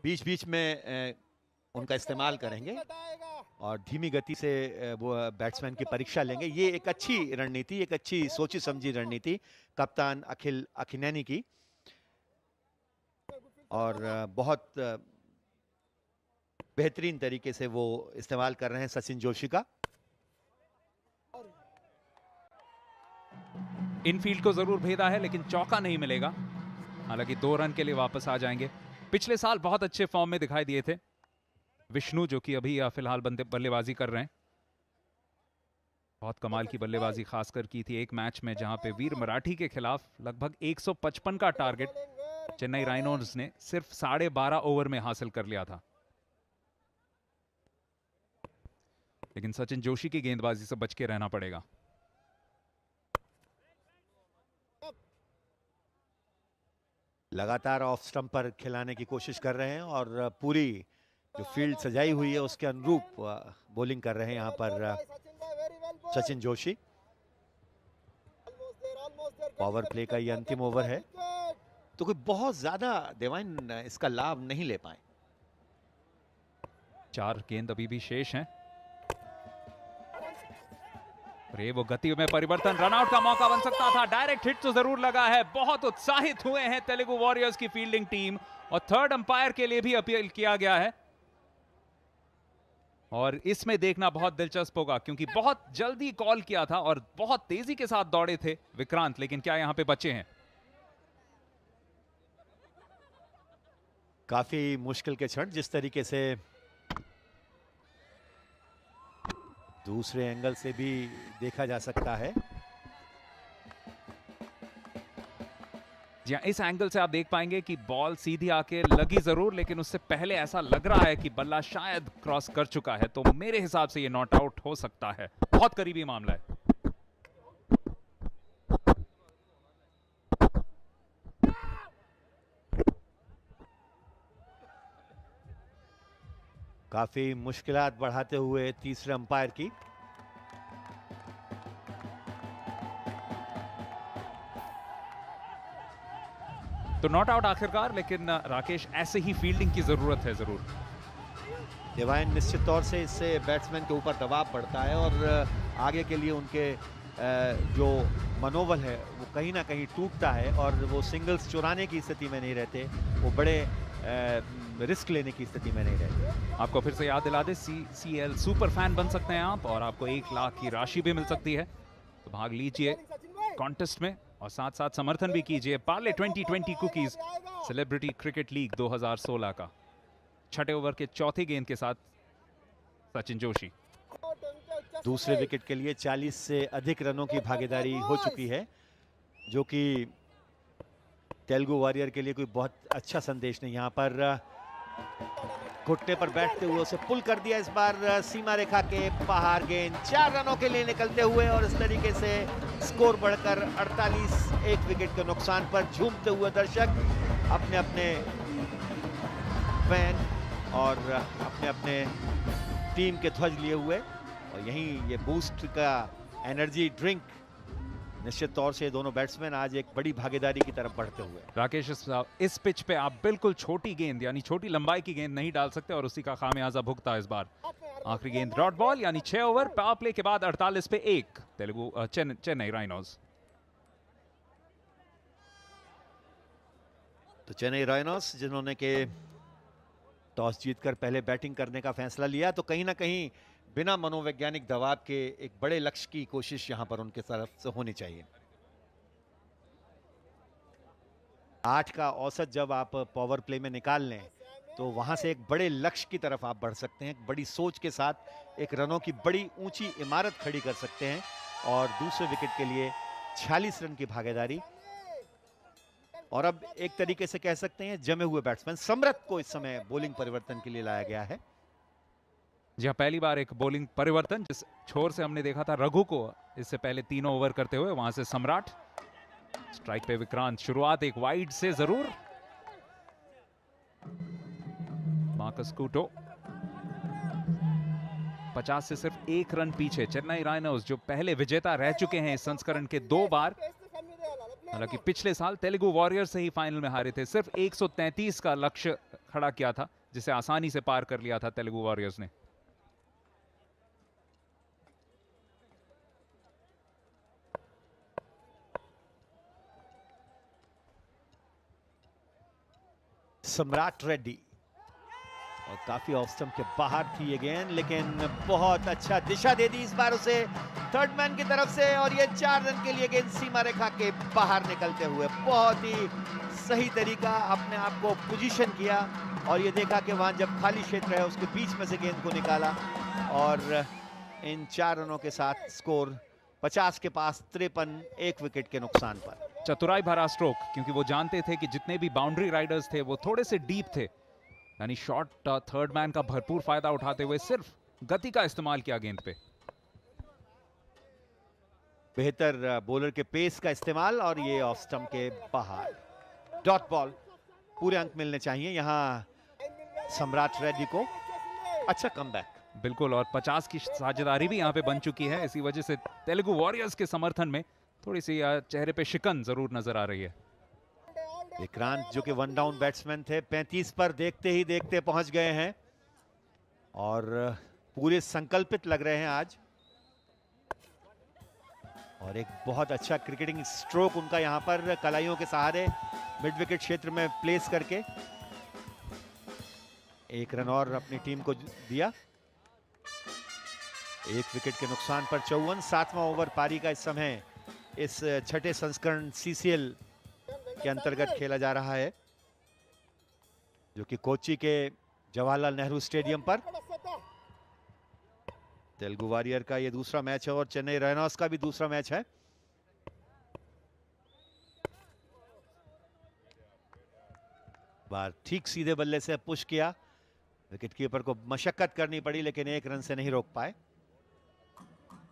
बीच बीच में उनका इस्तेमाल करेंगे और धीमी गति से वो बैट्समैन की परीक्षा लेंगे। ये एक अच्छी रणनीति, एक अच्छी सोची समझी रणनीति कप्तान अखिल अखिनैनी की, और बहुत बेहतरीन तरीके से वो इस्तेमाल कर रहे हैं सचिन जोशी का। इनफील्ड को जरूर भेदा है लेकिन चौका नहीं मिलेगा, हालांकि 2 रन के लिए वापस आ जाएंगे। पिछले साल बहुत अच्छे फॉर्म में दिखाई दिए थे विष्णु, जो कि अभी फिलहाल बल्लेबाजी कर रहे हैं। बहुत कमाल की बल्लेबाजी खासकर की थी एक मैच में जहां पे वीर मराठी के खिलाफ लगभग 155 का टारगेट चेन्नई राइनोज ने सिर्फ 12.5 ओवर में हासिल कर लिया था। लेकिन सचिन जोशी की गेंदबाजी से बच के रहना पड़ेगा। लगातार ऑफ स्टंप पर खिलाने की कोशिश कर रहे हैं और पूरी जो फील्ड सजाई हुई है उसके अनुरूप बॉलिंग कर रहे हैं यहाँ पर सचिन जोशी। पावर प्ले का ये अंतिम ओवर है, तो कोई बहुत ज्यादा देवान इसका लाभ नहीं ले पाए। 4 गेंद अभी भी शेष हैं। अरे वो गति में परिवर्तन, रनआउट का मौका बन सकता था। डायरेक्ट हिट तो जरूर लगा है। बहुत उत्साहित हुए हैं तेलुगु वॉरियर्स की फील्डिंग टीम और थर्ड अंपायर के लिए भी अपील किया गया है। और इसमें देखना बहुत दिलचस्प होगा क्योंकि बहुत जल्दी कॉल किया था और बहुत तेजी के साथ दौड़े थे विक्रांत, लेकिन क्या यहां पे बचे हैं? काफी मुश्किल के क्षण, जिस तरीके से दूसरे एंगल से भी देखा जा सकता है। जी इस एंगल से आप देख पाएंगे कि बॉल सीधी आके लगी जरूर, लेकिन उससे पहले ऐसा लग रहा है कि बल्ला शायद क्रॉस कर चुका है, तो मेरे हिसाब से ये नॉट आउट हो सकता है। बहुत करीबी मामला है। काफी मुश्किलात बढ़ाते हुए तीसरे अंपायर की। तो नॉट आउट आखिरकार, लेकिन राकेश ऐसे ही फील्डिंग की जरूरत है जरूर। डिवाइन निश्चित तौर से इससे बैट्समैन के ऊपर दबाव पड़ता है और आगे के लिए उनके जो मनोबल है वो कहीं ना कहीं टूटता है और वो सिंगल्स चुराने की स्थिति में नहीं रहते, वो बड़े रिस्क लेने की स्थिति में नहीं रहते। आपको फिर से याद दिला दे, CCL सुपर फैन बन सकते हैं आप और आपको 1 लाख की राशि भी मिल सकती है। तो भाग लीजिए कॉन्टेस्ट में और साथ साथ समर्थन भी कीजिए Parle 2020 cookies celebrity cricket league 2016 का। छठे ओवर के चौथी गेंद के साथ सचिन जोशी। दूसरे विकेट के लिए 40 से अधिक रनों की भागीदारी हो चुकी है, जो कि तेलुगु वॉरियर के लिए कोई बहुत अच्छा संदेश नहीं। यहाँ पर घुटने पर बैठते हुए उसे पुल कर दिया इस बार सीमा रेखा के बाहर। गेंद 4 रनों के लिए निकलते हुए और इस तरीके से स्कोर बढ़कर 48। 1 विकेट के नुकसान पर झूमते हुए दर्शक अपने अपने फैन और अपने अपने टीम के ध्वज लिए हुए, और यहीं ये बूस्ट का एनर्जी ड्रिंक निश्चित तौर से दोनों बैट्समैन आज एक बड़ी भागीदारी की तरफ बढ़ते हुए। राकेश इस पिच पे आप बिल्कुल छोटी गेंद यानी छोटी लंबाई की गेंद नहीं डाल सकते और उसी का खामियाजा भुगता इस बार। आखिरी गेंद डॉट बॉल यानी 6 ओवर पावर प्ले के बाद 48 पे 1 तेलुगु चेन्नई राइनोज। तो चेन्नई राइनोज जिन्होंने के टॉस जीतकर पहले बैटिंग करने का फैसला लिया, तो कहीं ना कहीं बिना मनोवैज्ञानिक दबाव के एक बड़े लक्ष्य की कोशिश यहां पर उनके तरफ से होनी चाहिए। 8 का औसत जब आप पावर प्ले में निकाल लें तो वहां से एक बड़े लक्ष्य की तरफ आप बढ़ सकते हैं। बड़ी सोच के साथ एक रनों की बड़ी ऊंची इमारत खड़ी कर सकते हैं और दूसरे विकेट के लिए 46 रन की भागीदारी। और अब एक तरीके से कह सकते हैं जमे हुए बैट्समैन समरथ को इस समय बॉलिंग परिवर्तन के लिए लाया गया है। जी हाँ, पहली बार एक बॉलिंग परिवर्तन। जिस छोर से हमने देखा था रघु को इससे पहले 3 ओवर करते हुए, वहां से सम्राट। स्ट्राइक पे विक्रांत। शुरुआत एक वाइड से जरूर। मार्कस कूटो 50 से सिर्फ 1 रन पीछे। चेन्नई राइनोज जो पहले विजेता रह चुके हैं इस संस्करण के 2 बार, हालांकि पिछले साल तेलुगु वॉरियर्स से ही फाइनल में हारे थे। सिर्फ 133 का लक्ष्य खड़ा किया था, जिसे आसानी से पार कर लिया था तेलुगु वॉरियर्स ने। सम्राट रेड्डी, और काफी ऑफ स्टंप के बाहर थी ये गेंद, लेकिन बहुत अच्छा दिशा दे दी इस बार उसे थर्ड मैन की तरफ से, और ये 4 रन के लिए गेंद सीमा रेखा के बाहर निकलते हुए बहुत ही सही तरीका, अपने आप को पोजीशन किया और ये देखा कि वहां जब खाली क्षेत्र है उसके बीच में से गेंद को निकाला, और इन 4 रनों के साथ स्कोर 50 के पास, 53 एक विकेट के नुकसान पर। चतुराई भरा स्ट्रोक, क्योंकि वो जानते थे कि जितने भी बाउंड्री राइडर्स थे वो थोड़े से डीप थे, यानी शॉर्ट थर्ड मैन का भरपूर फायदा उठाते हुए सिर्फ गति का इस्तेमाल किया गेंद पे। बेहतर बॉलर के पेस का इस्तेमाल, और ये ऑफ स्टंप के बाहर डॉट बॉल। पूरे अंक मिलने चाहिए यहां सम्राट रेड्डी को। अच्छा कमबैक, बिल्कुल, और 50 की साझेदारी भी यहाँ पे बन चुकी है। इसी वजह से तेलुगु वॉरियर्स के समर्थन में थोड़ी सी चेहरे पे शिकन जरूर नजर आ रही है। विक्रांत जो कि 1 डाउन बैट्समैन थे, 35 पर देखते ही देखते पहुंच गए हैं और पूरे संकल्पित लग रहे हैं आज, और एक बहुत अच्छा क्रिकेटिंग स्ट्रोक उनका यहां पर कलाइयों के सहारे मिड विकेट क्षेत्र में प्लेस करके 1 रन और अपनी टीम को दिया। 1 विकेट के नुकसान पर 54। 7वां ओवर पारी का इस समय इस छठे संस्करण सीसीएल के अंतर्गत खेला जा रहा है, जो कि कोच्चि के जवाहरलाल नेहरू स्टेडियम पर। तेलुगु वॉरियर का ये दूसरा मैच है और चेन्नई रेनाल्ड्स का भी दूसरा मैच है। बार ठीक सीधे बल्ले से पुश किया, विकेट कीपर को मशक्कत करनी पड़ी, लेकिन 1 रन से नहीं रोक पाए।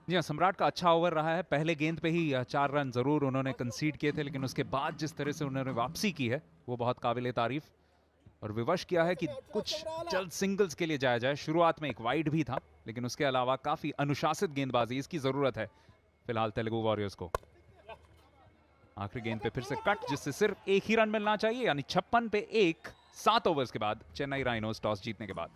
जी हाँ, सम्राट का अच्छा ओवर रहा है। पहले गेंद पे ही 4 रन जरूर उन्होंने कंसीड किए थे, लेकिन उसके बाद जिस तरह से उन्होंने वापसी की है वो बहुत काबिले तारीफ, और विवश किया है कि कुछ जल्द सिंगल्स के लिए जाया जाए। शुरुआत में एक वाइड भी था, लेकिन उसके अलावा काफी अनुशासित गेंदबाजी, इसकी जरूरत है फिलहाल तेलुगु वॉरियर्स को। आखिरी गेंद पे फिर से कट, जिससे सिर्फ 1 ही रन मिलना चाहिए, यानी 56 पे 1, 7 ओवर्स के बाद चेन्नई राइनोस टॉस जीतने के बाद।